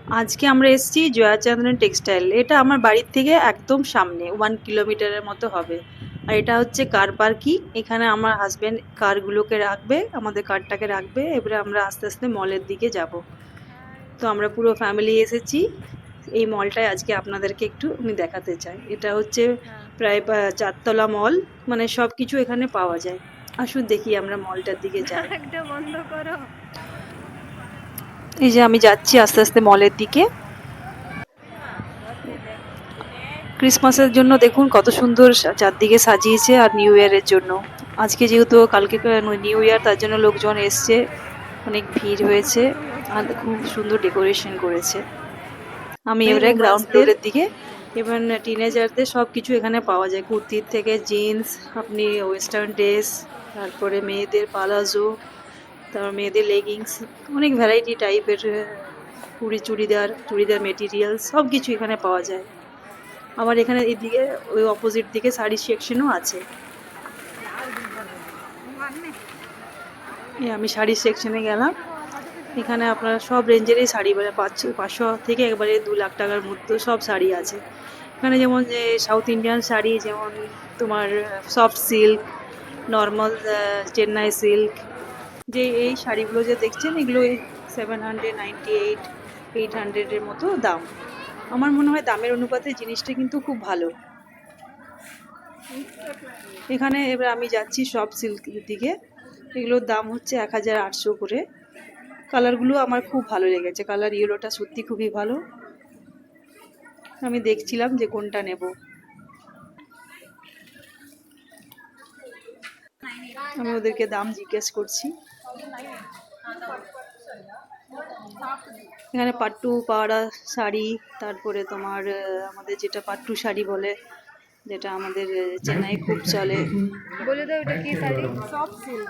আজকে আমরা এসেছি জয়াচন্দ্রন টেক্সটাইল। এটা আমার বাড়ির থেকে একদম সামনে 1 কিলোমিটারের মতো হবে। আর এটা হচ্ছে কার পার্কিং। এখানে আমার হাজবেন্ড কারগুলোকে রাখবে, আমাদের কারটাকে রাখবে, এবারে আমরা আস্তে আস্তে মলের দিকে যাব। তো আমরা পুরো ফ্যামিলি এসেছি এই মলটায়। আজকে আপনাদেরকে একটু আমি দেখাতে চাই। এটা হচ্ছে প্রায় 4 তলা মল, মানে সব কিছু এখানে পাওয়া যায়। আসুন দেখি আমরা মলটার দিকে যাই। একটা বন্ধ করো। এই যে আমি যাচ্ছি আস্তে আস্তে মলের দিকে। ক্রিসমাসের জন্য দেখুন কত সুন্দর চারদিকে সাজিয়েছে, আর নিউ ইয়ারের জন্য। আজকে যেহেতু কালকে নিউ ইয়ার, তার জন্য লোকজন এসছে, অনেক ভিড় হয়েছে, আর খুব সুন্দর ডেকোরেশন করেছে। আমি এবারে গ্রাউন্ড ফ্লোরের দিকে। এবার টিনেজারদের সব কিছু এখানে পাওয়া যায়, কুর্তির থেকে জিন্স, আপনি ওয়েস্টার্ন ড্রেস, তারপরে মেয়েদের পালাজো, তারপর মেয়েদের লেগিংস, অনেক ভ্যারাইটি টাইপের চুড়িদার চুড়িদার মেটেরিয়াল সব কিছু এখানে পাওয়া যায়। আবার এখানে এদিকে ওই অপোজিট দিকে শাড়ি সেকশনও আছে। আমি শাড়ি সেকশনে গেলাম। এখানে আপনারা সব রেঞ্জেরই শাড়ি, মানে 500 থেকে একবারে 2 লাখ টাকার মধ্যে সব শাড়ি আছে এখানে। যেমন যে সাউথ ইন্ডিয়ান শাড়ি, যেমন তোমার soft silk, normal Chennai silk, যে এই শাড়িগুলো যে দেখছেন, এগুলো 798, 800-এর মতো দাম। আমার মনে হয় দামের অনুপাতে জিনিসটা কিন্তু খুব ভালো। এখানে এবার আমি যাচ্ছি সব সিল্কের দিকে। এগুলোর দাম হচ্ছে 1800 করে। কালারগুলো আমার খুব ভালো লেগেছে, কালার ইয়েলোটা সত্যি খুবই ভালো। আমি দেখছিলাম যে কোনটা নেব। আমি ওদেরকে দাম জিজ্ঞেস করছি। এখানে পাট্টু পাড়া শাড়ি, তারপরে তোমার আমাদের যেটা পাট্টু শাড়ি বলে, যেটা আমাদের চেন্নাই খুব চলে। বলে দাও এটা কি শাড়ি? Soft silk.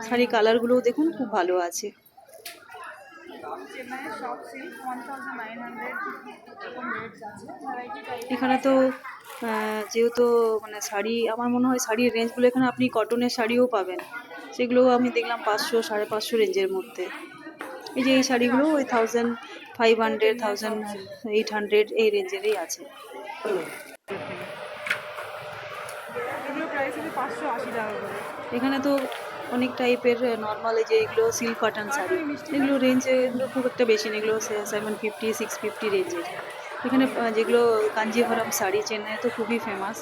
শাড়ি কালারগুলোও দেখুন খুব ভালো আছে। এখানে তো যেহেতু মানে শাড়ি, আমার মনে হয় শাড়ির রেঞ্জগুলো এখানে আপনি কটনের শাড়িও পাবেন, সেগুলোও আমি দেখলাম 500, 550 রেঞ্জের মধ্যে। এই যে এই শাড়িগুলো ওই 1500, 1800 এই রেঞ্জেরই আছে। এখানে তো অনেক টাইপের নর্মাল, এই যে এগুলো সিল্ক কটন শাড়ি, এগুলো রেঞ্জ এগুলো খুব একটা বেশি না, এগুলো 750, 650 রেঞ্জের। এখানে যেগুলো কাঞ্জিভরম শাড়ি, চেন্নাই তো খুবই ফেমাস,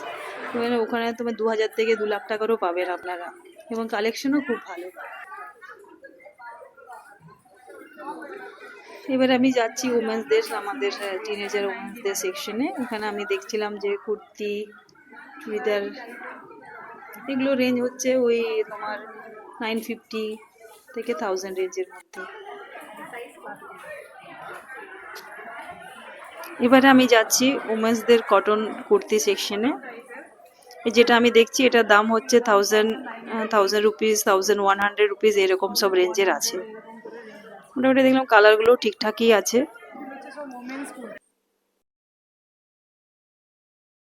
ওখানে তোমার 2000 থেকে 2 লাখ টাকারও পাবেন আপনারা, এবং কালেকশনও খুব ভালো। এবার আমি যাচ্ছি উমেন্সদের, আমাদের টিনেজার উমেন্সদের সেকশনে। ওখানে আমি দেখছিলাম যে কুর্তি, চুড়িদার, এগুলো রেঞ্জ হচ্ছে ওই তোমার 950 থেকে 1000 রেঞ্জের মধ্যে। এবারে আমি যাচ্ছি উমেন্সদের কটন কুর্তি সেকশনে। যেটা আমি দেখছি এটার দাম হচ্ছে 1000 রুপিস, 1100 রুপিস, এরকম সব রেঞ্জের আছে। মোটামুটি দেখলাম কালারগুলো ঠিকঠাকই আছে।